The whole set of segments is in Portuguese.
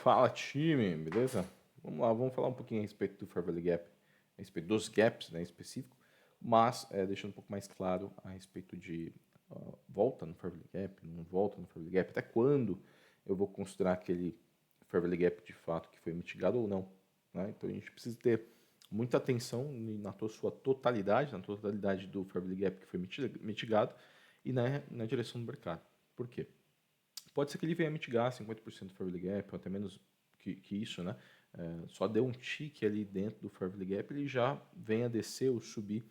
Fala, time, beleza? Vamos lá, vamos falar um pouquinho a respeito do Fair Value Gap, a respeito dos gaps, né, em específico, mas deixando um pouco mais claro a respeito de volta no Fair Value Gap, não volta no Fair Value Gap, até quando eu vou considerar aquele Fair Value Gap de fato que foi mitigado ou não, né? Então a gente precisa ter muita atenção na sua totalidade, na totalidade do Fair Value Gap que foi mitigado e na direção do mercado. Por quê? Pode ser que ele venha mitigar 50% do Fair Value Gap, ou até menos que isso, né? Só deu um tique ali dentro do Fair Value Gap, ele já vem a descer ou subir,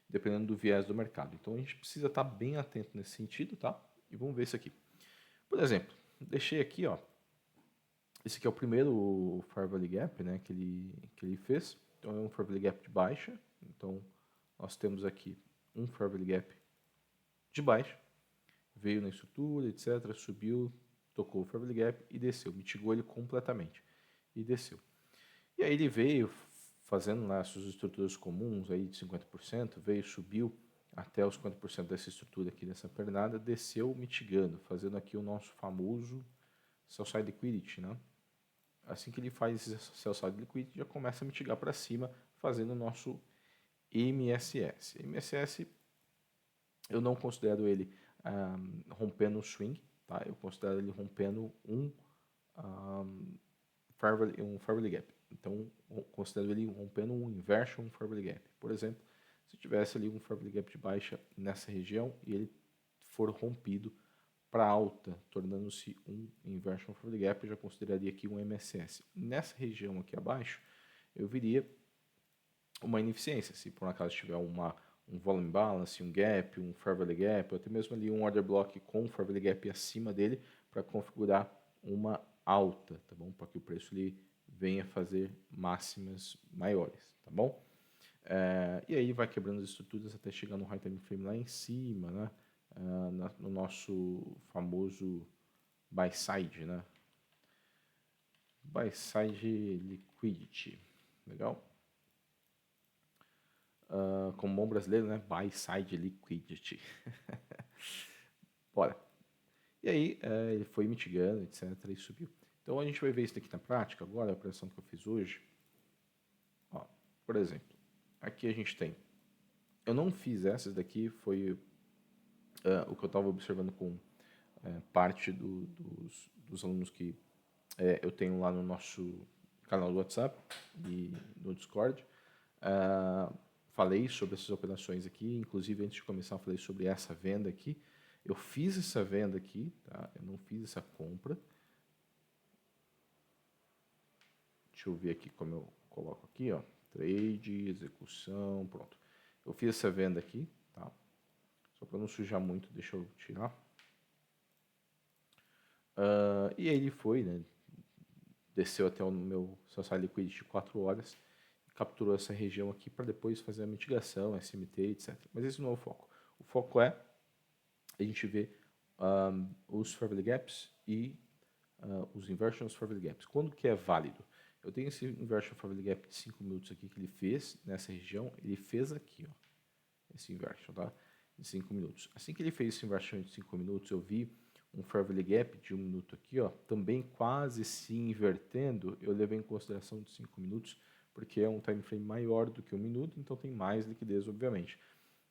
dependendo do viés do mercado. Então a gente precisa estar bem atento nesse sentido, tá? E vamos ver isso aqui. Por exemplo, deixei aqui, ó. Esse aqui é o primeiro Fair Value Gap, né? Que ele fez. Então é um Fair Value Gap de baixa. Então nós temos aqui um Fair Value Gap de baixa, veio na estrutura, etc., subiu, tocou o Fair Value Gap e desceu, mitigou ele completamente e desceu. E aí ele veio fazendo lá suas estruturas comuns aí de 50%, veio, subiu até os 50% dessa estrutura aqui dessa pernada, desceu mitigando, fazendo aqui o nosso famoso sell side liquidity, né? Assim que ele faz esse sell side liquidity, já começa a mitigar para cima, fazendo o nosso MSS. MSS eu não considero ele rompendo um swing, tá? Eu considero ele rompendo um Fair Value Gap. Então, eu considero ele rompendo um Inversion Fair Value Gap. Por exemplo, se tivesse ali um Fair Value Gap de baixa nessa região e ele for rompido para alta, tornando-se um Inversion Fair Value Gap, eu já consideraria aqui um MSS. Nessa região aqui abaixo, eu viria uma ineficiência. Se por um acaso tiver um volume balance, um gap, um fair value gap, ou até mesmo ali um order block com fair value gap acima dele para configurar uma alta, tá bom? Para que o preço ele venha fazer máximas maiores, tá bom? E aí vai quebrando as estruturas até chegar no high time frame lá em cima, né? No nosso famoso buy side, né? Buy side liquidity, legal? Como bom brasileiro, né? Buy side liquidity. Bora. E aí ele foi mitigando, etc. E subiu. Então a gente vai ver isso daqui na prática agora, a operação que eu fiz hoje. Ó, por exemplo, aqui a gente tem. Eu não fiz essas daqui, foi o que eu estava observando com parte dos alunos que eu tenho lá no nosso canal do WhatsApp e no Discord. Falei sobre essas operações aqui, inclusive antes de começar eu falei sobre essa venda aqui. Eu fiz essa venda aqui, tá? Eu não fiz essa compra. Deixa eu ver aqui como eu coloco aqui, ó. Trade, execução, pronto. Eu fiz essa venda aqui, tá? Só para não sujar muito, deixa eu tirar. E aí ele foi, né? Desceu até o meu Social Liquidity de 4 horas, capturou essa região aqui para depois fazer a mitigação, SMT, etc. Mas esse não é o foco. O foco é a gente ver os Fair Value Gaps e os Inversions Fair Value Gaps. Quando que é válido? Eu tenho esse Inversion Fair Value Gap de 5 minutos aqui que ele fez nessa região, ele fez aqui, ó, esse Inversion, tá? De 5 minutos. Assim que ele fez esse Inversion de 5 minutos, eu vi um Fair Value Gap de 1 minuto aqui, ó, também quase se invertendo, eu levei em consideração de 5 minutos, porque é um time frame maior do que 1 minuto, então tem mais liquidez, obviamente.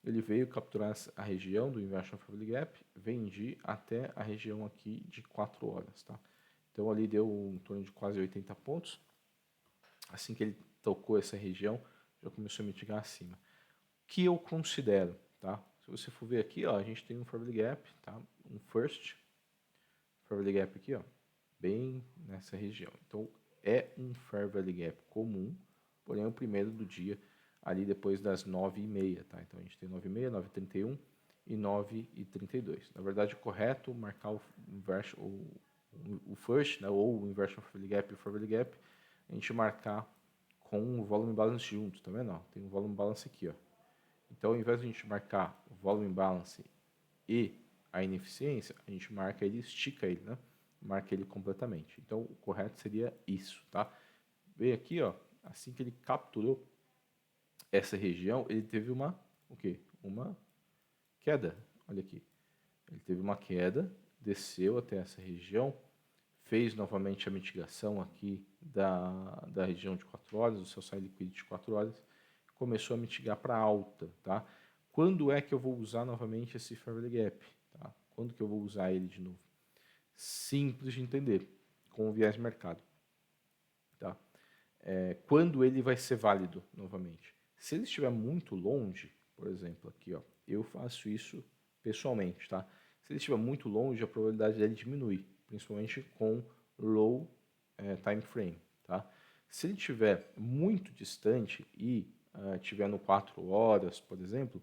Ele veio capturar a região do Inversion Fair Value Gap, vendi até a região aqui de 4 horas, tá? Então ali deu em torno de quase 80 pontos. Assim que ele tocou essa região, já começou a mitigar acima. O que eu considero, tá? Se você for ver aqui, ó, a gente tem um Fair Value Gap, tá? Um first Fair Value Gap aqui, ó, bem nessa região. Então é um Fair Value Gap comum, porém é o primeiro do dia, ali depois das 9h30, tá? Então a gente tem 9h30, 9h31 e 9h32. Na verdade, o correto marcar o first, né, ou o inversion Fair Value Gap e o Fair Value Gap, a gente marcar com o volume balance junto, tá vendo? Tem um volume balance aqui, ó. Então, ao invés de a gente marcar o volume balance e a ineficiência, a gente marca ele, estica ele, né? Marca ele completamente. Então, o correto seria isso, tá? Veio aqui, ó, assim que ele capturou essa região, ele teve o quê? Uma queda. Olha aqui. Ele teve uma queda, desceu até essa região, fez novamente a mitigação aqui da região de 4 horas, o seu sell liquidity de 4 horas, começou a mitigar para alta, tá? Quando é que eu vou usar novamente esse fair value gap? Tá? Quando que eu vou usar ele de novo? Simples de entender, com o viés de mercado. Tá? Quando ele vai ser válido novamente? Se ele estiver muito longe, por exemplo, aqui, ó, eu faço isso pessoalmente, tá? Se ele estiver muito longe, a probabilidade dele diminui, principalmente com low time frame, tá? Se ele estiver muito distante e estiver no 4 horas, por exemplo,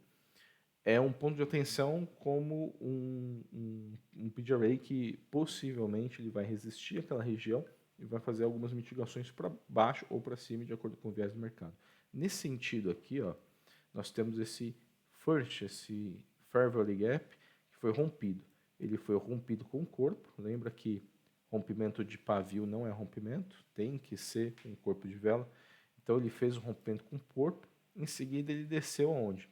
é um ponto de atenção como um PID array que possivelmente ele vai resistir àquela região e vai fazer algumas mitigações para baixo ou para cima de acordo com o viés do mercado. Nesse sentido aqui, ó, nós temos esse fair value gap que foi rompido. Ele foi rompido com o corpo. Lembra que rompimento de pavio não é rompimento, tem que ser um corpo de vela. Então ele fez um rompimento com o corpo. Em seguida ele desceu aonde?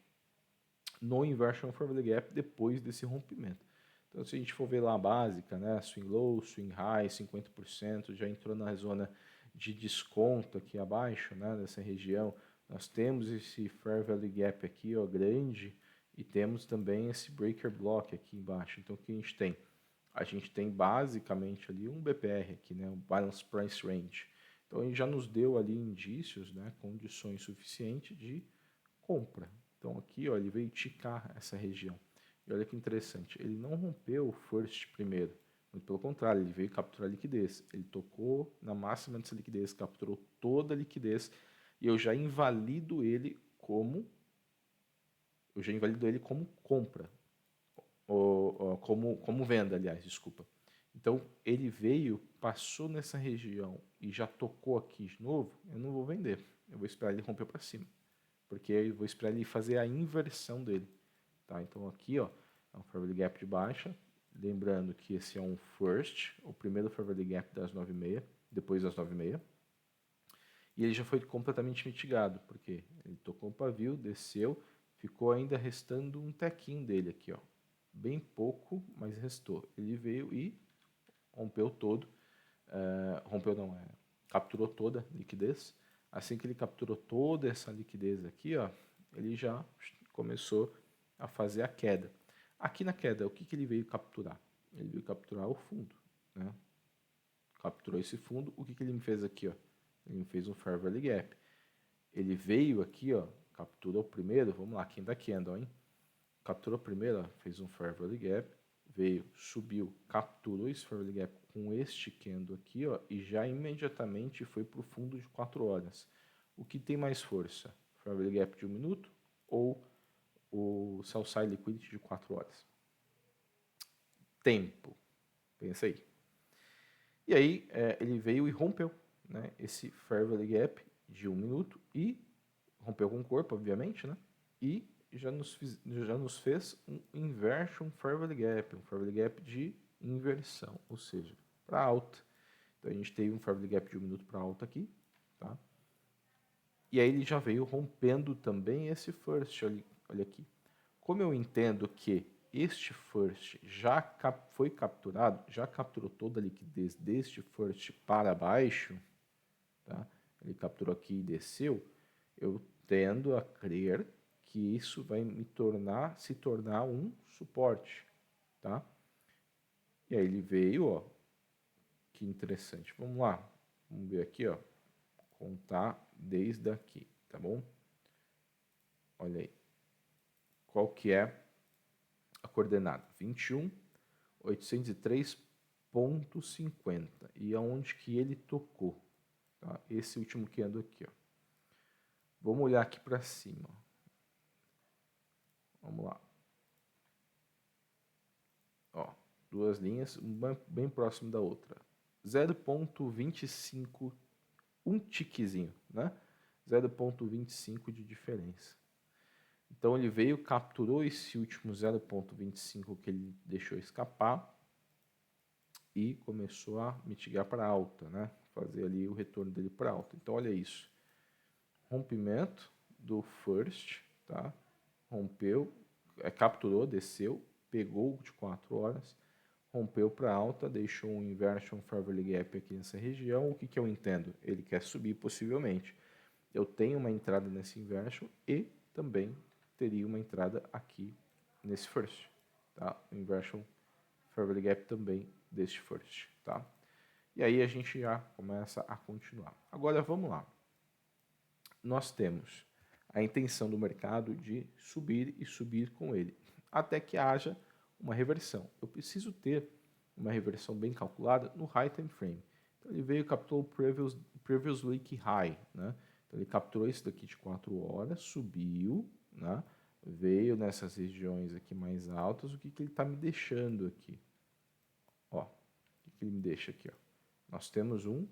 No inversion fair value gap depois desse rompimento. Então, se a gente for ver lá a básica, né, swing low, swing high, 50%, já entrou na zona de desconto aqui abaixo, né, nessa região, nós temos esse fair value gap aqui, ó, grande, e temos também esse breaker block aqui embaixo. Então, o que a gente tem? A gente tem basicamente ali um BPR aqui, né, um Balance Price Range. Então, ele já nos deu ali indícios, né, condições suficientes de compra. Então aqui, ó, ele veio ticar essa região. E olha que interessante, ele não rompeu o first primeiro, muito pelo contrário, ele veio capturar liquidez. Ele tocou na máxima dessa liquidez, capturou toda a liquidez e eu já invalido ele como compra, ou como venda, aliás, desculpa. Então ele veio, passou nessa região e já tocou aqui de novo, eu não vou vender, eu vou esperar ele romper para cima, porque eu vou esperar ele fazer a inversão dele. Tá? Então aqui, ó, é um fair value gap de baixa, lembrando que esse é um first, o primeiro fair value gap das 9h30, depois das 9h30, e ele já foi completamente mitigado, porque ele tocou um pavio, desceu, ficou ainda restando um tequinho dele aqui, ó, bem pouco, mas restou. Ele veio e rompeu todo, capturou toda a liquidez. Assim que ele capturou toda essa liquidez aqui, ó, ele já começou a fazer a queda. Aqui na queda, o que, que ele veio capturar? Ele veio capturar o fundo, né? Capturou esse fundo, o que, que ele me fez aqui, ó? Ele me fez um fair value gap. Ele veio aqui, ó, capturou o primeiro, vamos lá, quem da candle, hein? Capturou o primeiro, ó, fez um fair value gap, veio, subiu, capturou esse fair value gap com este candle aqui, ó, e já imediatamente foi para o fundo de 4 horas. O que tem mais força? Fair value gap de 1 minuto ou o sell side liquidity de 4 horas? Tempo. Pensa aí. E aí ele veio e rompeu, né, esse fair value gap de 1 minuto e rompeu com o corpo, obviamente, né? E já nos fez um inversion fair value gap, um fair value gap de inversão, ou seja, para alta. Então a gente teve um fair value gap de 1 minuto para alta aqui, tá? E aí ele já veio rompendo também esse first, olha aqui. Como eu entendo que este first já foi capturado, já capturou toda a liquidez deste first para baixo, tá? Ele capturou aqui e desceu, eu tendo a crer que isso vai se tornar um suporte, tá? E aí ele veio, ó, que interessante. Vamos lá, vamos ver aqui, ó, contar desde aqui, tá bom? Olha aí, qual que é a coordenada? 21.803.50 e aonde que ele tocou, tá? Esse último que ando aqui, ó. Vamos olhar aqui para cima, ó. Vamos lá. Ó, duas linhas, uma bem próximo da outra. 0,25, um tiquezinho, né? 0,25 de diferença. Então ele veio, capturou esse último 0,25 que ele deixou escapar e começou a mitigar para alta, né? Fazer ali o retorno dele para alta. Então olha isso. Rompimento do first, tá? Rompeu, capturou, desceu, pegou de 4 horas, rompeu para alta, deixou um inversion fair value gap aqui nessa região. O que, que eu entendo? Ele quer subir possivelmente. Eu tenho uma entrada nesse inversion e também teria uma entrada aqui nesse first, tá? O inversion fair value gap também deste first, tá? E aí a gente já começa a continuar. Agora vamos lá. Nós temos a intenção do mercado de subir e subir com ele, até que haja uma reversão. Eu preciso ter uma reversão bem calculada no high time frame. Então ele veio e capturou o previous week high, né? Então ele capturou isso daqui de 4 horas, subiu, né? Veio nessas regiões aqui mais altas. O que, que ele está me deixando aqui? Ó, o que, que ele me deixa aqui? Ó? Nós temos um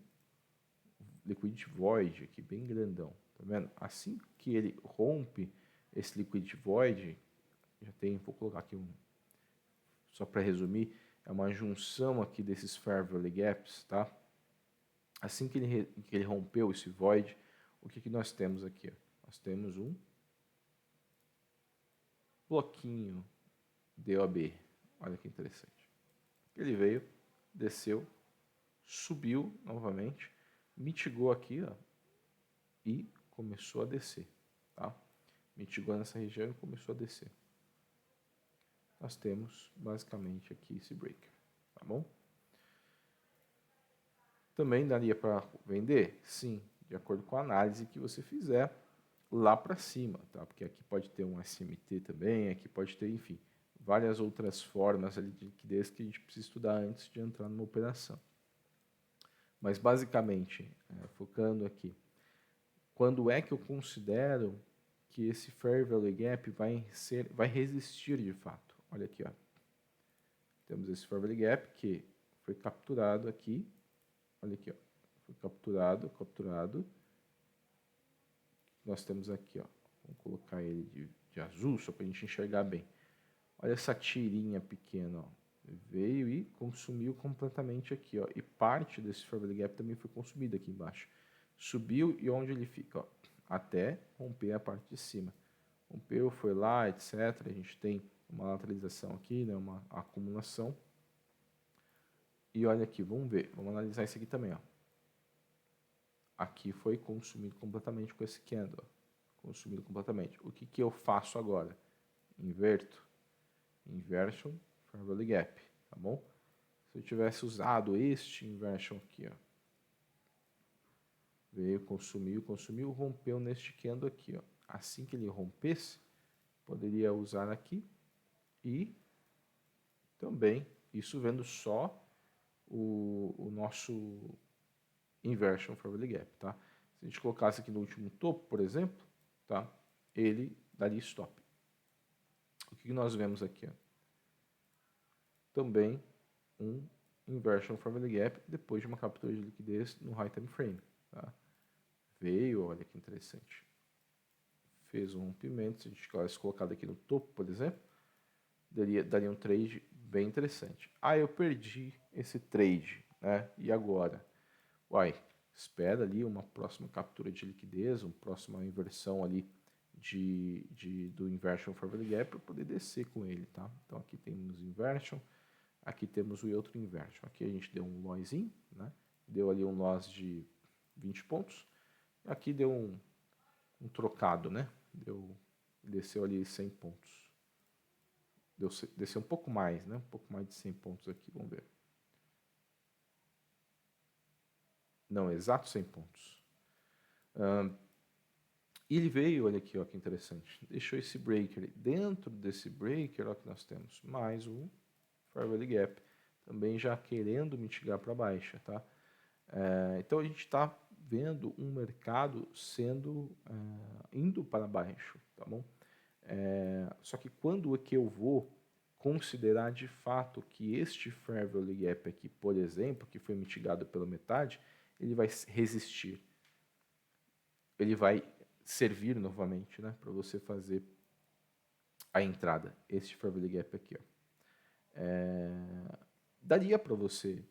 liquidity void aqui bem grandão, tá vendo? Assim que ele rompe esse liquidity void, já tem, vou colocar aqui um, só para resumir, é uma junção aqui desses fair value gaps, tá? Assim que ele rompeu esse void, o que, que nós temos aqui? Ó? Nós temos um bloquinho DOB, olha que interessante. Ele veio, desceu, subiu novamente, mitigou aqui, ó, e começou a descer, tá? Mitigou nessa região e começou a descer. Nós temos basicamente aqui esse breaker, tá bom? Também daria para vender? Sim, de acordo com a análise que você fizer lá para cima, tá? Porque aqui pode ter um SMT também, aqui pode ter, enfim, várias outras formas ali de liquidez que a gente precisa estudar antes de entrar numa operação. Mas basicamente, focando aqui, quando é que eu considero que esse fair value gap vai resistir de fato? Olha aqui, ó. Temos esse fair value gap que foi capturado aqui. Olha aqui, ó. Foi capturado. Nós temos aqui, ó. Vamos colocar ele de azul só para a gente enxergar bem. Olha essa tirinha pequena, ó. Veio e consumiu completamente aqui, ó. E parte desse fair value gap também foi consumida aqui embaixo. Subiu e onde ele fica, ó, até romper a parte de cima. Rompeu, foi lá, etc. A gente tem uma lateralização aqui, né, uma acumulação. E olha aqui, vamos ver, vamos analisar isso aqui também, ó. Aqui foi consumido completamente com esse candle, ó. Consumido completamente. O que, que eu faço agora? Inverto. Inversion fair value gap, tá bom? Se eu tivesse usado este inversion aqui, ó, veio, consumiu, rompeu neste candle aqui, ó. Assim que ele rompesse, poderia usar aqui e também, isso vendo só o nosso inversion fair value gap, tá? Se a gente colocasse aqui no último topo, por exemplo, tá? Ele daria stop. O que nós vemos aqui, ó? Também um inversion fair value gap depois de uma captura de liquidez no high time frame, tá? Veio, olha que interessante. Fez um rompimento, se a gente tivesse colocado aqui no topo, por exemplo, daria um trade bem interessante. Ah, eu perdi esse trade, né? E agora? Uai, espera ali uma próxima captura de liquidez, uma próxima inversão ali do inversion fair value gap para poder descer com ele, tá? Então aqui temos inversion, aqui temos o outro inversion. Aqui a gente deu um lossinho, né? Deu ali um loss de 20 pontos. Aqui deu um trocado, né? Desceu ali 100 pontos. Desceu um pouco mais, né? Um pouco mais de 100 pontos aqui, vamos ver. Não, exato 100 pontos. E ele veio, olha aqui, ó, que interessante. Deixou esse breaker. Dentro desse breaker, ó, que nós temos mais um fair value gap. Também já querendo mitigar para baixa, tá? Então a gente está vendo um mercado indo para baixo, tá bom? Só que quando é que eu vou considerar de fato que este fair value gap aqui, por exemplo, que foi mitigado pela metade, ele vai resistir. Ele vai servir novamente, né, para você fazer a entrada. Este fair value gap aqui, ó. Daria para você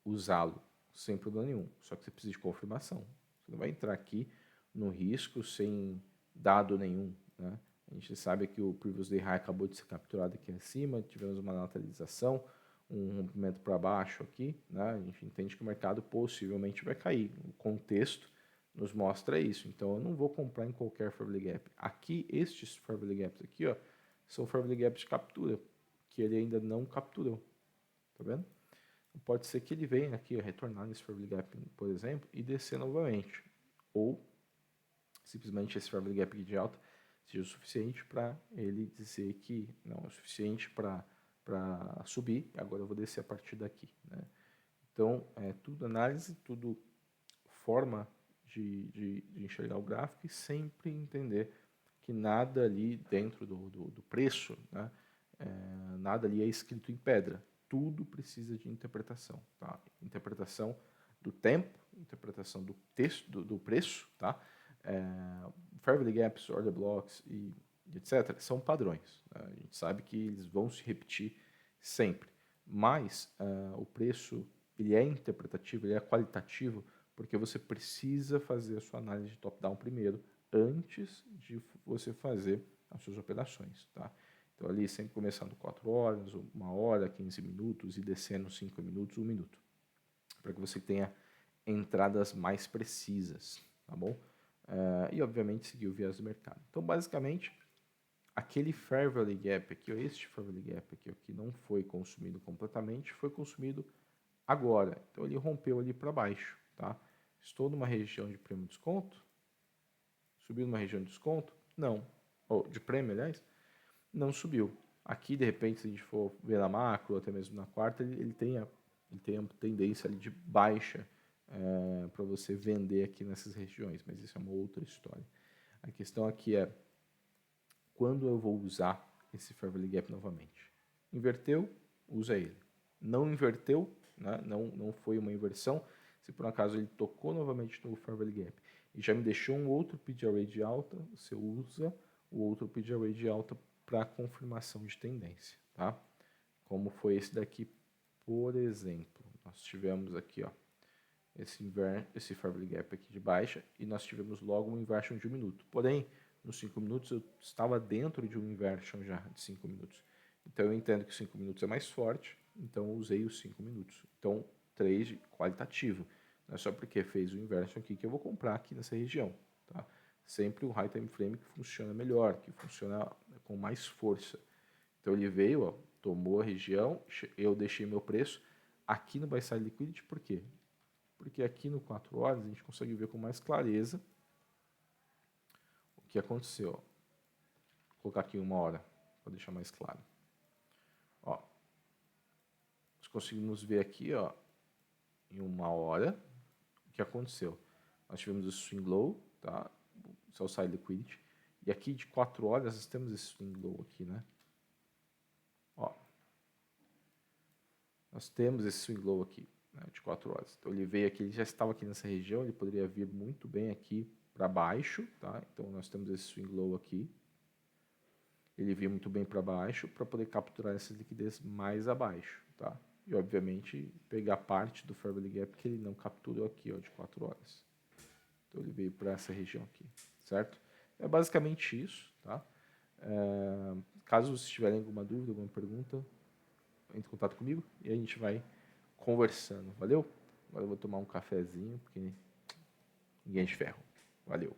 usá-lo sem problema nenhum, só que você precisa de confirmação. Você não vai entrar aqui no risco sem dado nenhum, né? A gente sabe que o Previous Day High acabou de ser capturado aqui acima, tivemos uma lateralização, um rompimento para baixo aqui, né? A gente entende que o mercado possivelmente vai cair. O contexto nos mostra isso. Então, eu não vou comprar em qualquer Fairway Gap. Aqui, estes Fairway Gaps aqui, ó, são Fairway Gaps de captura, que ele ainda não capturou. Tá vendo? Pode ser que ele venha aqui, ó, retornar nesse Fairway Gap, por exemplo, e descer novamente. Ou, simplesmente, esse Fairway Gap de alta seja o suficiente para ele dizer que não é o suficiente para subir, agora eu vou descer a partir daqui. Né? Então, é tudo análise, tudo forma de enxergar o gráfico e sempre entender que nada ali dentro do preço, né, nada ali é escrito em pedra. Tudo precisa de interpretação. Tá? Interpretação do tempo, interpretação do texto, do preço, tá? Fairway Gaps, Order Blocks e etc. são padrões. Né? A gente sabe que eles vão se repetir sempre. Mas o preço ele é interpretativo, ele é qualitativo, porque você precisa fazer a sua análise de top-down primeiro, antes de você fazer as suas operações. Tá? Então, ali sempre começando 4 horas, 1 hora, 15 minutos e descendo 5 minutos, 1 minuto. Para que você tenha entradas mais precisas, tá bom? E, obviamente, seguir o viés do mercado. Então, basicamente, aquele Fairway Gap aqui, ou este Fairway Gap aqui, ó, que não foi consumido completamente, foi consumido agora. Então, ele rompeu ali para baixo, tá? Estou numa região de prêmio de desconto? Subiu numa região de desconto? Não. Ou de prêmio, aliás? Não subiu. Aqui, de repente, se a gente for ver na macro, ou até mesmo na quarta, ele tem a tendência ali de baixa para você vender aqui nessas regiões, mas isso é uma outra história. A questão aqui é quando eu vou usar esse Fairway Gap novamente. Inverteu, usa ele. Não inverteu, né? não foi uma inversão. Se por um acaso ele tocou novamente no Fairway Gap e já me deixou um outro PGRA de alta, você usa o outro PGRA de alta para confirmação de tendência, tá? Como foi esse daqui, por exemplo. Nós tivemos aqui, ó, esse Fairway Gap aqui de baixa e nós tivemos logo um inversion de 1 minuto. Porém, nos 5 minutos eu estava dentro de um inversion já de 5 minutos. Então eu entendo que 5 minutos é mais forte, então eu usei os 5 minutos. Então, trade qualitativo. Não é só porque fez o inversion aqui que eu vou comprar aqui nessa região. Tá? Sempre um high time frame que funciona melhor, que funciona com mais força. Então ele veio, ó, tomou a região, eu deixei meu preço aqui no Buy Side Liquidity, por quê? Porque aqui no 4 horas a gente consegue ver com mais clareza o que aconteceu. Vou colocar aqui 1 hora para deixar mais claro. Ó, nós conseguimos ver aqui, ó, em 1 hora o que aconteceu. Nós tivemos o swing low, tá? O sell side liquidity, e aqui de 4 horas nós temos esse swing low aqui, né? Ó, nós temos esse swing low aqui, né, de 4 horas. Então ele veio aqui, ele já estava aqui nessa região, ele poderia vir muito bem aqui para baixo, tá? Então nós temos esse swing low aqui. Ele veio muito bem para baixo para poder capturar essa liquidez mais abaixo, tá? E obviamente pegar parte do Fairway Gap que ele não capturou aqui, ó, de 4 horas. Então ele veio para essa região aqui, certo? É basicamente isso, tá? Caso vocês tiverem alguma dúvida, alguma pergunta, entre em contato comigo e a gente vai conversando, valeu? Agora eu vou tomar um cafezinho, porque ninguém é de ferro. Valeu!